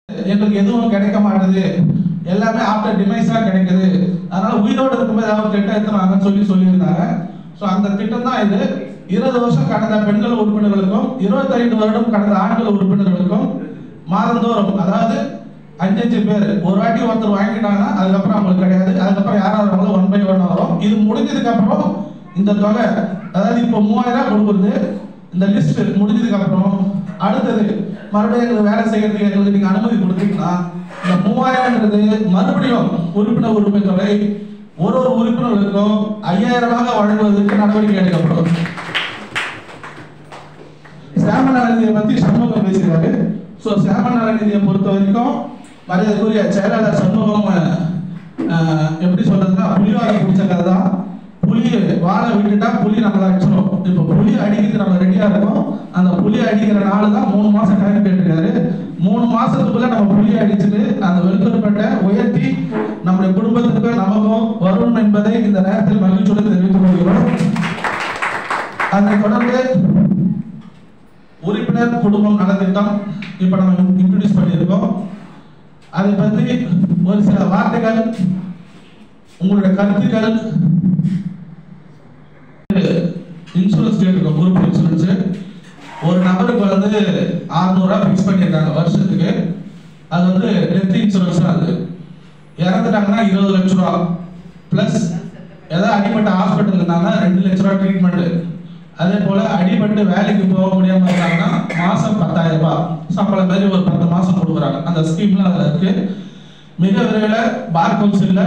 எங்களுக்கு எதுவும் கிடைக்க மாட்டேது, எல்லாமே ஆஃப்டர் டிமைஸா கிடைக்குது, அதனால உயிரோடு இருக்கும்போது ஏதாவது திட்டம் எடுத்துனாங்கன்னு சொல்லியிருந்தாங்க. ஸோ அந்த திட்டம் தான் இது. 20 வருஷம் கடந்த பெண்கள் உறுப்பினர்களுக்கும் 25 வருடம் கடந்த ஆண்கள் உறுப்பினர்களுக்கும் மாதந்தோறும், அதாவது 5 பேர் ஒரு வாட்டி ஒருத்தர் வாங்கிட்டாங்கன்னா அதுக்கப்புறம் அவங்களுக்கு கிடையாது. அதுக்கப்புறம் யாராவது வரவங்க 1 by 1 வரும். இது முடிஞ்சதுக்கு அப்புறம் இந்த தொகை, அதாவது இப்போ 3000 கொடுக்குறது, இந்த லிஸ்ட் முடிஞ்சதுக்கு அப்புறம் அடுத்தது மறுபடியும் எங்களுக்கு வேலை செய்யறதுக்கு எங்களுக்கு நீங்க அனுமதி கொடுத்தீங்கன்னா இந்த 3000ன்றது மறுபடியும் உறுப்பினர் உரிமை தொகை ஒரு உறுப்பினர்களுக்கும் 5000 வழங்குவதற்கு நடவடிக்கை எடுக்கப்படும். சேம நலநிதியை பத்தி சண்முகம் பேசுகிறாரு. ஸோ சேம நலநிதியை பொறுத்த வரைக்கும் மரியாதைக்குரிய செயலாளர் சண்முகம் எப்படி சொல்றதுன்னா, புலிவாலை பிடிச்ச கதை தான். புலி வாழை விட்டுட்டா புலி நம்மளை அடிச்சிடும். இப்போ புலி அடிக்கிறது நம்ம ரெடியா இருக்கோம். அந்த புலி அடிக்கிற நாள் தான் 3 மாசம் டைம் கேட்டிருக்காரு. 3 மாசத்துக்குள்ள நம்ம புலி அடிச்சுட்டு அந்த வெல்பெருப்பட்டை உயர்த்தி நம்முடைய குடும்பத்துக்கு நமக்கும் வரும் என்பதை இந்த நேரத்தில் மகிழ்ச்சியுடன் தெரிவித்துக் கொள்கிறோம். அதை தொடர்ந்து உறுப்பினர் குடும்பம் நலத்திட்டம் இப்ப நம்ம இன்ட்ரோடியூஸ் பண்ணியிருக்கோம். அதை பற்றி ஒரு சில வார்த்தைகள், உங்களுடைய கருத்துக்கள். இன்சூரன்ஸ் கேட்டிருக்கோம், குரூப் இன்சூரன்ஸ். ஒரு நபருக்கு வந்து 600 ரூபாய் ஃபிக்ஸ் பண்ணியிருக்காங்க வருஷத்துக்கு. அது வந்து டெத் இன்சூரன்ஸ். அது இறந்துட்டாங்கன்னா 20 லட்சம் ரூபா பிளஸ் ஏதாவது அடிப்பட்ட ஹாஸ்பிட்டல் இருந்தாங்கன்னா 2 லட்ச ரூபா ட்ரீட்மெண்ட். அதே போல அடிபட்டு வேலைக்கு போக முடியாம இருந்தாங்கன்னா மாசம் 10,000 ரூபாய் சம்பளம் மாதிரி ஒரு 10 மாசம் கொடுக்குறாங்க. அந்த ஸ்கீம்ல அதுல இருக்கு. மிக விரைவில் பார் கவுன்சில்ல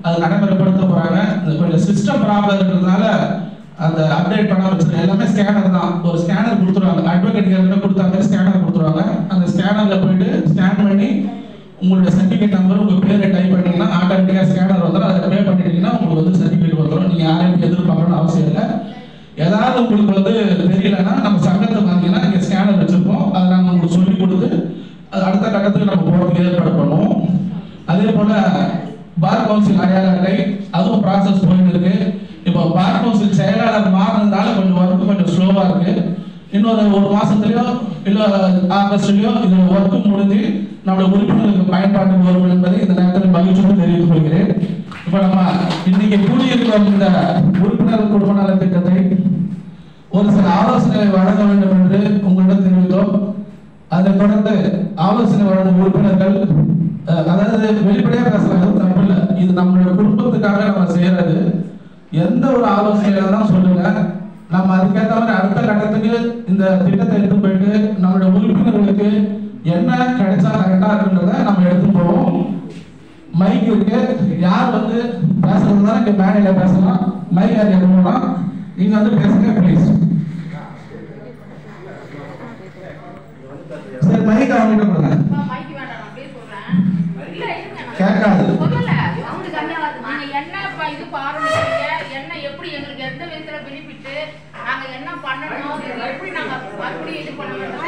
அது நடைமுறைப்படுத்த போறாங்க. கொஞ்சம் சிஸ்டம் ப்ராப்ளம் இருக்கிறதுனால அந்த அப்டேட் பண்ண வச்சிருக்க எல்லாமே ஸ்கேனர் தான். ஒரு ஸ்கேனர் கொடுத்துருவாங்க, அட்வொகேட் கொடுத்தாங்க, ஸ்கேனர் கொடுத்துருவாங்க. அந்த ஸ்கேனர்ல போயிட்டு ஸ்கேன் பண்ணி உங்களுடைய சர்டிஃபிகேட் நம்பர் உங்க பேரை டைப் பண்ணீங்கன்னா ஆட்டோமேட்டிக்கா ஸ்கேனர் வந்துடும். அதை பே பண்ணிட்டீங்கன்னா உங்களுக்கு வந்து சர்டிஃபிகேட் வந்துடும். நீங்க யாரையும் எதிர்பார்க்கணும்னு அவசியம் இல்லை. ஏதாவது உங்களுக்கு வந்து தெரியலன்னா நம்ம சங்கத்தை வாங்கினா இங்கே ஸ்கேனர் வச்சிருப்போம். அதை நாங்கள் உங்களுக்கு சொல்லி கொடுத்து அது அடுத்த கட்டத்துக்கு நம்ம போகிறதுக்கு ஏற்பாடு பண்ணுவோம். அதே போல பார் கவுன்சில் அடையாள அட்டை அதுவும் ப்ராசஸ் போயிட்டு இருக்கு. இப்போ பார் கவுன்சில் செயலாளர் மாறினதுனால கொஞ்சம் ஒர்க்கு கொஞ்சம் ஸ்லோவா இருக்கு. இன்னொரு 1 மாசத்துலயோ இல்லை ஆகஸ்ட்லயோ இது ஒர்க்கு முடிஞ்சு நம்மளுடைய உறுப்பினர்களுக்கு பயன்பாட்டுக்கு வரும் என்பதை இந்த நேரத்தில் மகிழ்ச்சியோடு தெரிவித்துக் கொள்கிறேன். இப்ப நம்ம இன்னைக்கு கூடியிருக்கிறோம். இந்த உறுப்பினர் குடும்ப நல திட்டத்தை ஒரு சில ஆலோசனை வழங்க வேண்டும் என்று உங்களிடம் தெரிவித்தோம். அதை தொடர்ந்து ஆலோசனை வழங்கும் உறுப்பினர்கள், அதாவது வெளிப்படையா பேசலாம், தப்பு இல்லை. இது நம்மளுடைய குடும்பத்துக்காக நம்ம செய்யறது. எந்த ஒரு ஆலோசனையா தான் சொல்லுங்க, நம்ம அதுக்கேற்ற மாதிரி அடுத்த கட்டத்துக்கு இந்த திட்டத்தை எடுத்து போயிட்டு நம்மளுடைய உறுப்பினர்களுக்கு என்ன கிடைச்சா கரெக்டா இருக்குன்றத நம்ம எடுத்து போவோம். மைக் இருக்கு, யார் வந்து பேசுறதுனா இங்க மேடையில பேசலாம். மைக் யார் எடுக்கணும்னா நீங்க வந்து பேசுங்க ப்ளீஸ். சரி, மைக் அவங்ககிட்ட கொடுங்க. கேட்காது. இது பாருங்க, என்ன எப்படி எங்களுக்கு எந்த விதத்துல பெனிஃபிட், நாங்க என்ன பண்ணணும், எப்படி நாங்க அப்படி இது பண்ண வேண்டும்.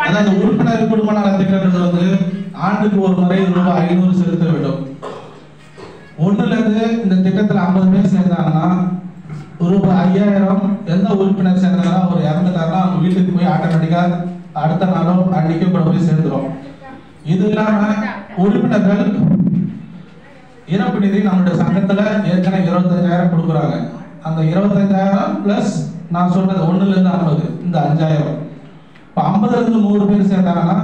அதாவது உறுப்பினர் குடும்ப நல திட்டங்கள் வந்து ஆண்டுக்கு ஒரு முறை ரூபாய் 500 செலுத்த வேண்டும். 1ல இருந்து இந்த திட்டத்தில் 50 பேர் சேர்ந்தாங்கன்னா ரூபாய் 5000. எந்த உறுப்பினர் சேர்ந்தாங்கன்னா ஒரு 200 அவங்க வீட்டுக்கு போய் ஆட்டோமேட்டிக்கா அடுத்த நாளும் அன்னைக்கு கூட போய் சேர்ந்துடும். இது இல்லாம உறுப்பினர்கள் இறப்பு நிதி நம்மளுடைய சங்கத்துல ஏற்கனவே 25,000 கொடுக்குறாங்க. அந்த 25,000 பிளஸ் நான் சொல்றது 1ல இருந்து 50, இந்த 5,000. இப்போ 50ல இருந்து 100 பேர் சேர்ந்தாங்கன்னா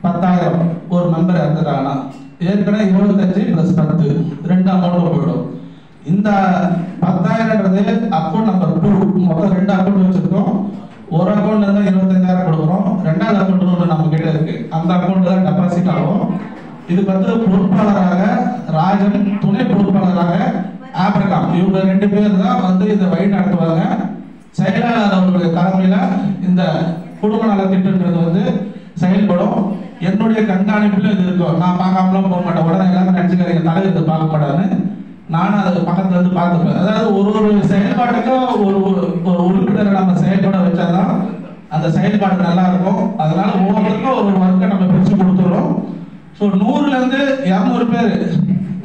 10,000. ஒரு மெம்பர் இறந்துட்டாங்கன்னா ஏற்கனவே 25 பிளஸ் 10 2 அமௌண்ட் போயிடும். இந்த 10,000ன்றது அக்கௌண்ட் நம்பர் 2, மொத்தம் 2 அக்கௌண்ட் வச்சிருக்கோம். ஒரு அக்கௌண்ட்ல இருந்தா 25,000 கொடுக்குறோம். 2வது அக்கௌண்ட் ஒன்று நம்ம கிட்ட இருக்கு. அந்த அக்கௌண்ட் தான் டெபாசிட் ஆகும். இதுக்கு வந்து பொறுப்பாளராக ராஜன், துணை பொறுப்பாளராக ஆப்ரகாம், இவங்க 2 பேர் தான் வந்து இதை வழி நடத்துவாங்க. செயலாளர் அவர்களுடைய தலைமையில இந்த குடும்ப நல திட்டம்ன்றது வந்து செயல்படும். என்னுடைய கண்காணிப்புல இது இருக்கும். நான் பார்க்காமலாம் போக மாட்டேன். உடனே எல்லாமே நினைச்சுக்கிறீங்க தலைவர் இதை பார்க்க மாட்டான்னு. நானும் அதை பக்கத்துல இருந்து பார்த்துப்பேன். அதாவது ஒரு செயல்பாட்டுக்கும் ஒரு உறுப்பினரை நம்ம செயல்பட வச்சாதான் அந்த செயல்பாடு நல்லா இருக்கும். அதனால ஒவ்வொருத்தருக்கும் ஒரு ஒர்க்கை நம்ம பிரிச்சு கொடுத்துறோம். ஸோ 100ல இருந்து 200 பேர்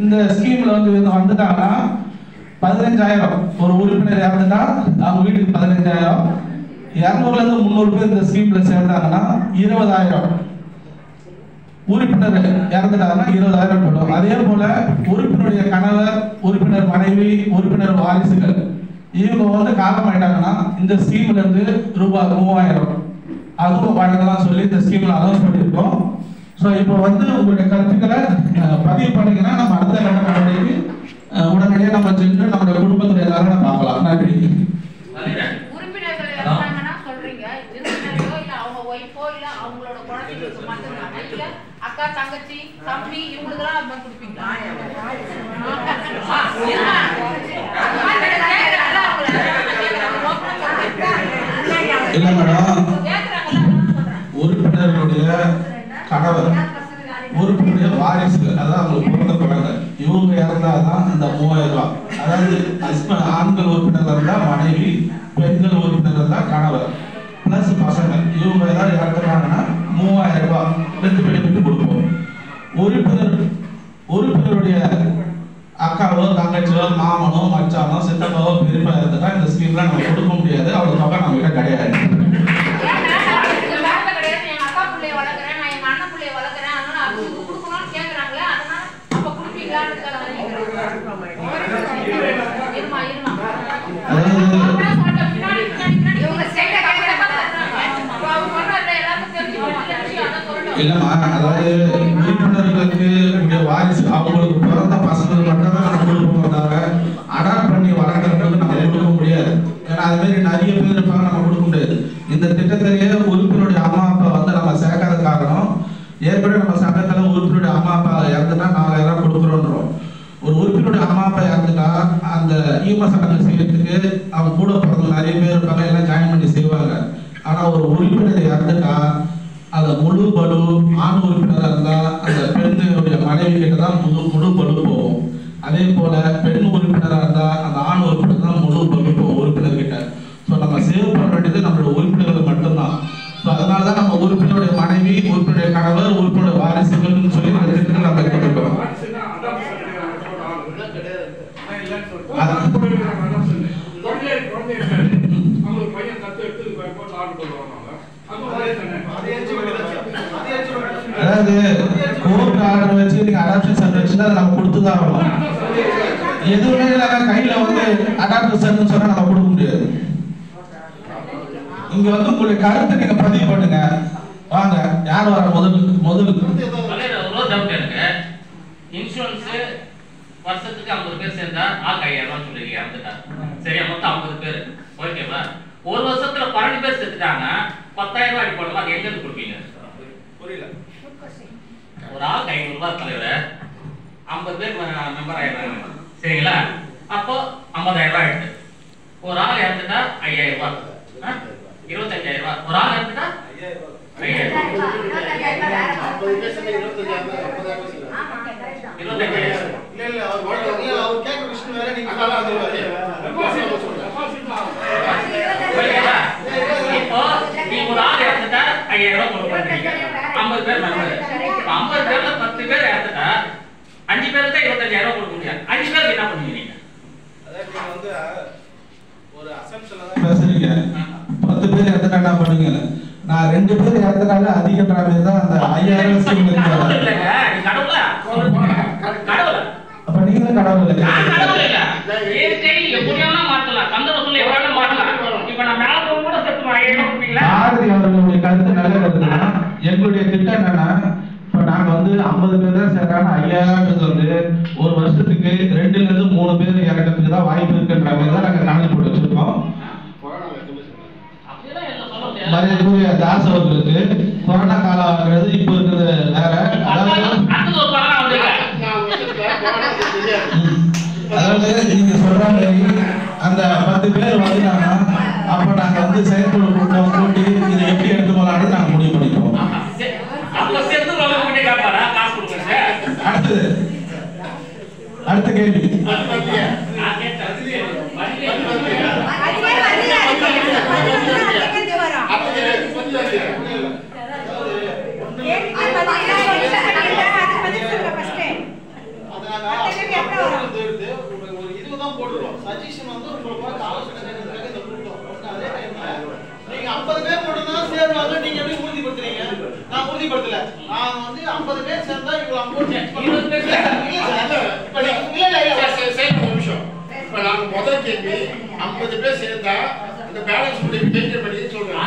இந்த ஸ்கீம்ல வந்து வந்துட்டாங்கன்னா 15,000 ஒரு உறுப்பினர் இறந்துட்டா அவங்க வீட்டுக்கு 15,000. 200ல இருந்து 300 பேர் இந்த ஸ்கீம்ல சேர்ந்தாங்கன்னா 20,000. உறுப்பினர் இறந்துட்டாங்கன்னா 20,000 போடும். அதே போல உறுப்பினருடைய கணவர், உறுப்பினர் மனைவி, உறுப்பினர் வாரிசுகள் இவங்க காலமாயிட்டாங்கன்னா இந்த ஸ்கீம்ல இருந்து ரூபாய் 3,000 அதுவும் வழங்கலாம் சொல்லி இந்த ஸ்கீம்ல அனௌன்ஸ் பண்ணியிருக்கோம். ஸோ இப்போ உங்களுடைய கருத்துக்களை பதிவு பண்ணீங்கன்னா நம்ம அடுத்த கட்ட நடவடிக்கைக்கு உடனடியாக நம்ம சென்று நம்முடைய குடும்பத்தில் எல்லாரும் பார்க்கலாம். நன்றி. உறுப்பினர்கள் இருந்தாங்கன்னா சொல்றீங்க, உறுப்பினர்களோ இல்ல அவங்க ஒய்ஃபோ இல்ல அவங்களோட குழந்தைகளுக்கு மட்டும்தானா, இல்ல அக்கா தங்கச்சி தம்பி இவங்களுக்கெல்லாம் அது கொடுப்பீங்களா? இல்ல மேடம், உறுப்பினர்களுடைய கணவர், உறுப்பினருடைய வாரிசுகள், அதான் அவங்களுக்கு பிறந்த குழந்தை, இவங்க இறந்தாதான் இந்த 3,000 ரூபாய். அதாவது ஆண்கள் உறுப்பினர் இருந்தா மனைவி, பெண்கள் உறுப்பினர் இருந்தா கணவர் பிளஸ் பசங்க, இவங்க ஏதாவது இறந்துட்டாங்கன்னா 3,000 ரூபாய் 2 பேருக்கு கொடுப்போம். உறுப்பினருடைய அக்காவோ தங்கச்சியோ மாமனோ மச்சானோ சித்தப்பாவோ பெரியப்பா இருந்துட்டா இந்த ஸ்கீம்ல நம்ம கொடுக்க முடியாது. அவ்வளவு தொகை நம்ம கிட்ட கிடையாது. இல்லம்மா, அதாவது உறுப்பினர்களுக்கு வாரிசு அவங்களுக்கு பிறந்த பசங்களுக்கு மட்டும் தான் நம்ம கொடுப்போம், தவிர அடாப்ட் பண்ணி வளர்க்கறதுக்கு நம்ம கொடுக்க முடியாது. ஏன்னா அது மாதிரி நிறைய பேர் இருப்பாங்க, நம்ம கொடுக்க முடியாது. இந்த திட்டத்திலேயே உறுப்பினருடைய அம்மா அப்பா நம்ம சேர்க்காத காரணம், ஏற்கனவே நம்ம சட்டத்துல உறுப்பினருடைய அம்மா அப்பா இறந்துட்டா 4,000 ரூபாய் கொடுக்குறோன்றோம். ஒரு உறுப்பினருடைய அம்மா அப்பா இறந்துட்டா அந்த ஈம சடங்கு செய்யறதுக்கு அவங்க கூட பிறந்த நிறைய பேர் இருப்பாங்க, எல்லாம் ஜாயின் பண்ணி செய்வாங்க. ஆனா ஒரு உறுப்பினர் இறந்துட்டா அந்த முழு பலு ஆண் உறுப்பினராக இருந்தா அந்த பெண்ணுடைய மனைவி கிட்ட தான் முழு பலு போகும். அதே போல பெண் உறுப்பினராக இருந்தா அந்த ஆண் உறுப்பினர் தான் முழு பலு போகும் உறுப்பினர் கிட்ட. ஸோ நம்ம சேவ் பண்ண வேண்டியது நம்மளோட உறுப்பினர்கள் மட்டும்தான். ஸோ அதனாலதான் நம்ம உறுப்பினருடைய மனைவி, உறுப்பினருடைய கணவர், உறுப்பினருடைய வாரிசுகள்னு சொல்லி நம்ம கொடுத்துருக்கோம். அதாவது கோர்ட் ஆர்டர் வச்சு நீங்க அடாப்ஷன் சர்டிஃபிகேட் அதை நம்ம கொடுத்துதான் ஆகணும். எதுவுமே இல்லாம கையில அடாப்ஷன் சர்டிஃபிகேட் சொன்னா நம்ம கொடுக்க முடியாது. இங்க உங்களுடைய கருத்தை நீங்க பதிவு பண்ணுங்க. வாங்க, யார் வர முதல் இன்சூரன்ஸ் வருஷத்துக்கு 50 பேர் சேர்ந்தா ஆள் 5,000 ரூபாய் சொல்றீங்க, இறந்துட்டாங்க. சரியா, மொத்தம் 50 பேர். ஓகேவா? ஒரு வருஷத்துல 12 பேர் செத்துட்டாங்க, 10,000 ரூபாய் போடுமா? அது எங்க இருந்து கொடுப்பீங்க? புரியல. ஒரு ஆள் 500 ரூபாய் தலைவர், 50 பேர் மெம்பர் ஆயிடுறாங்க. சரிங்களா? அப்போ 50,000 ரூபாய் எடுத்து ஒரு ஆள் இறந்துட்டா 5,000 ரூபாய், 25,000 ரூபாய். ஒரு ஆள் இறந்துட்டா 5,000 இப்போ நீ ஒரு ஆள் இறந்துட்டா 5,000 ரூபாய் கொடுப்பீங்க. 50 பேர் மெம்பர், 50 பேர்ல 10 பேர் இறந்துட்டா 5 பேருக்கு 25,000 ரூபாய் கொடுக்க முடியாது. 5 பேருக்கு என்ன பண்ணுவீங்க? ஒரு அசம்ப்ஷன்ல தான் பேசுறீங்க. 10 பேர் இறந்துட்டா என்ன பண்ணுவீங்க? நான் 2 பேர் இறந்துட்டால அதிக டிராமே தான் அந்த 5,000 ஸ்கீம் இருக்கு. இல்லங்க, நீ கடவுளா? கடவுளா? அப்ப நீங்க கடவுள் இல்ல. கடவுள் இல்ல. ஏற்கை எப்படியாவது மாத்தலாம். சந்தர்ப்ப சொல்ல எவ்வளவு மாத்தலாம். இப்ப நான் மேல போக கூட செத்து 5,000 கொடுப்பீங்களா? ஆதி அவர்களுடைய கருத்து நல்ல கருத்துனா, எங்களுடைய திட்டம் என்னன்னா, இப்ப நாங்க 50 பேர் தான் சேர்றாங்க. 5,000ன்றது ஒரு வருஷத்துக்கு 2ல இருந்து 3 பேர் இறக்கிறதுக்கு தான் வாய்ப்பு இருக்குன்ற மாதிரி தான் நாங்க கணக்கு போட்டு வச்சிருக்கோம். மரியாதைக்குரிய தாஸ் அவர்களுக்கு கொரோனா காலங்கிறது இப்போ இருக்கிறது வேற. அதாவது நீங்க சொல்ற மாதிரி அந்த 10 பேர் வந்துட்டாங்கன்னா அப்ப நாங்க செயற்குழு கூட்டம் கூட்டி இதை எப்படி எடுத்து போலான்னு நாங்க முடிவு பண்ணிப்போம். அடுத்த கேள்வி. ஒரு 20 தான் போட்டுருவோம். 50 பேர் சேர்ந்தா அந்த பேலன்ஸ் முடிவு டேக்கர் பண்ணி சொல்றேன்.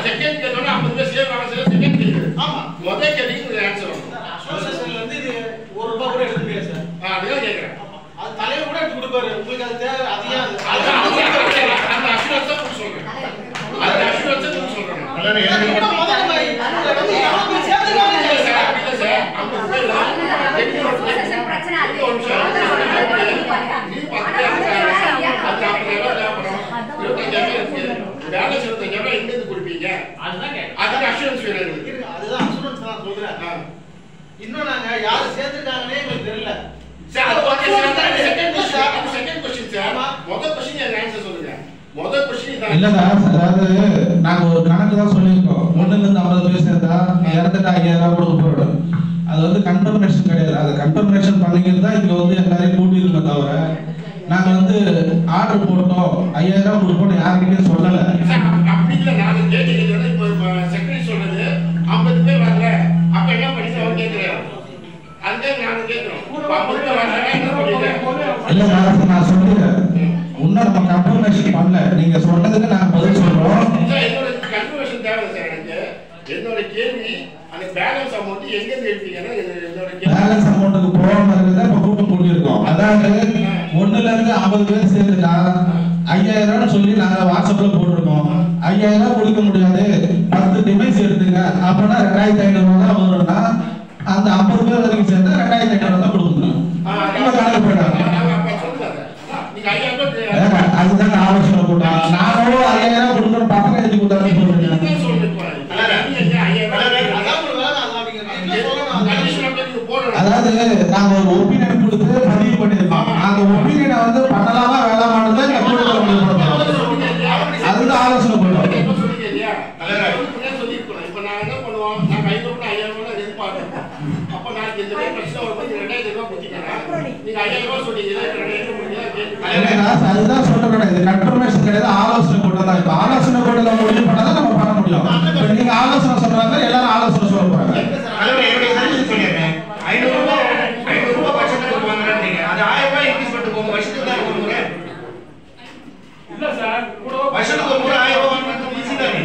செகண்ட் கேட்டோட 50 பேர் சேர்வாங்க சார். செகண்ட் கேக்குது. ஆமா. முதல் கேள்விக்கு ஒரு ஆன்சர் வரும். அசோசியேஷன்ல இருந்து இது ₹1 கூட எடுக்க முடியாது சார். அதுதான் கேக்குறேன். அது தலைவர் கூட எடுத்து கொடுப்பாரு. உங்களுக்கு அது தேவை அதிகம் அந்த அஷூரன்ஸ் தான் சொல்றேன். அது அஷூரன்ஸ் தான் சொல்றேன். முதல்ல இன்னும் நாங்க யாரு சேர்த்திருக்காங்கன்னே எங்களுக்கு தெரியல. இல்ல சார், அதாவது நாங்க ஒரு கணக்கு தான் சொல்லியிருக்கோம். 1ல இருந்து 50 பேர் சேர்ந்தா இறந்துட்டு 5000 கொடுக்க போறோம். அது வந்து கன்ஃபர்மேஷன் கிடையாது. அது கன்ஃபர்மேஷன் பண்ணிக்கிறது தான் இங்க வந்து எல்லாரையும் கூட்டியிருக்க தவிர நாங்க வந்து ஆர்டர் போட்டோம் 5000 கொடுப்போம் யாருக்கிட்டையும் சொல்லல. அப்படி இல்ல, நாங்க கேட்டீங்கன்னா இப்போ செக்ரட்டரி சொல்றது 50 பேர் வரல, அப்ப என்ன பண்ணி அவர் கேட்கிறாரு. அங்கே நாங்க கேட்கிறோம் 50 பேர் வரல என்ன பண்ணுவீங்க? இல்ல சார், நான் சொல்றேன் இன்னும் நம்ம கன்ஃபர்மேஷன் பண்ணல. நீங்க சொன்னதுக்கு நாங்க பதில் சொல்றோம். என்னோட கன்ஃபர்மேஷன் தேவை சார். எனக்கு என்னோட கேள்வி அந்த பேலன்ஸ் அமௌண்ட் எங்க இருந்து எடுத்தீங்கன்னா என்னோட பேலன்ஸ் அமௌண்ட்டுக்கு போகாம இருக்கிறத இப்ப கூட்டம் கூட்டியிருக்கோம். அதாவது 1ல இருந்து 50 பேர் சேர்ந்துட்டா 5000 சொல்லி நாங்க வாட்ஸ்அப்ல போட்டிருக்கோம். 5000 கொடுக்க முடியாது, 10 டிவைஸ் எடுத்துங்க அப்படின்னா 2500 தான் வரும்னா அந்த 50 பேர் வரைக்கும் சேர்ந்தா 2500 தான் கொடுக்கணும். கணக்கு போயிட்டாங்க. அதுதான் ஆலோசனை போட்டோம். நானும் 5000 கொடுக்கணும் பத்திரம் எழுதி கொடுத்தாருன்னு சொல்றேன். அதாவது நாங்க ஒரு ஒப்பீனியன் கொடுத்து பதிவு பண்ணிருக்கோம். அந்த ஒப்பீனியனை வந்து பண்ணலாமா வேளாமான்னு தான் இந்த கூட்டத்துல முடிவு பண்ணோம். அதுதான் ஆலோசனை பண்ணுவோம். இப்ப நான் என்ன பண்ணுவோம், நான் 5000 எதிர்பார்க்கிறேன். அப்ப நான் இந்த பிரச்சனை ஒரு 2000 கொடுத்தீங்கன்னா நீங்க 5000 சொன்னீங்க, 2000 அதுதான் சொல்றேன். இது கன்ஃபர்மேஷன் கிடையாது, ஆலோசனை கூட்டம் தான். இப்ப ஆலோசனை கூட்டத்துல முடிவு பண்ணாதான் நம்ம பண்ண முடியும். நீங்க ஆலோசனை சொல்றாங்க, எல்லாரும் ஆலோசனை சொல்ல போறாங்க. ₹500 வருஷத்துக்கு வாங்குறீங்க, அது ₹1000 இன்க்ரீஸ் பண்ணிட்டு போங்க. வருஷத்துக்கு தான் கொடுங்க. இல்ல சார், வருஷத்துக்கு ஒரு முறை ₹1000 வாங்குறது ஈஸி தானே.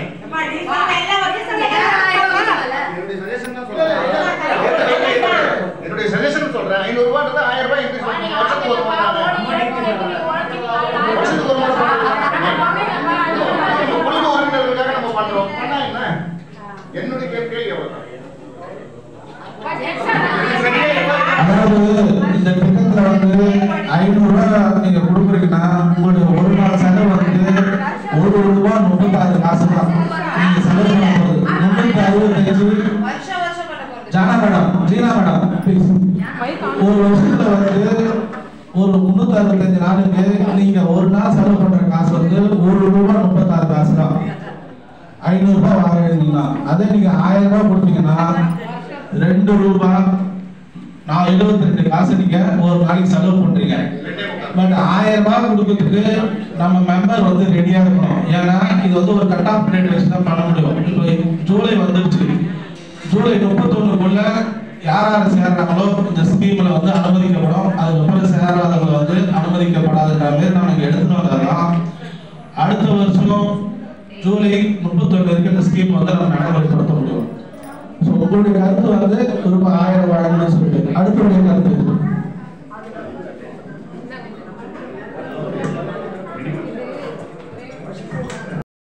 என்னுடைய சஜஷன் சொல்றேன். ₹500 ₹1000 இன்க்ரீஸ் பண்ணுங்க. வருஷத்துக்கு ஒரு முறை குடும்ப உறுப்பினர்களுக்காக நம்ம பண்றோம். பண்ணா என்ன? என்னுடைய கேள்வி எவ்வளவு? அதாவது இந்த திட்டத்துல வந்து ₹500 நீங்க கொடுக்குறீங்கன்னா உங்களுடைய ஒரு நாள் செலவு வந்து ₹1.36 காசு தான். நீங்க செலவு பண்ண போகுது 365. ஜானா மேடம், ஜீனா மேடம், ஒரு வருஷத்துல வந்து ஒரு 365 நாளுக்கு நீங்க ஒரு நாள் செலவு பண்ற காசு வந்து ₹1.36 காசு தான். ₹500 வாங்கினீங்கன்னா அதே நீங்க ₹1000 கொடுத்தீங்கன்னா ₹2 72 காசு நீங்க ஒரு நாளைக்கு செலவு பண்றீங்க. பட் ₹1000 கொடுக்கறதுக்கு நம்ம மெம்பர் வந்து ரெடியா இருக்கணும். ஏன்னா இது வந்து ஒரு கட் ஆஃப் டேட் வச்சு தான் பண்ண முடியும். இப்போ ஜூலை வந்துருச்சு. ஜூலை 31க்குள்ள யார் சேர்றாங்களோ இந்த ஸ்கீம்ல வந்து அனுமதிக்கப்படும். அதுக்கப்புறம் சேராதவங்க வந்து அனுமதிக்கப்படாதுன்ற மாதிரி நமக்கு எடுத்துட்டு வந்தாதான் அடுத்த வருஷம் ஜூலை 31 வரைக்கும் இந்த ஸ்கீம் வந்து நம்ம நடைமுறைப்படுத்த முடியும். ஸோ உங்களுடைய கருத்து வந்து ஒரு ₹1000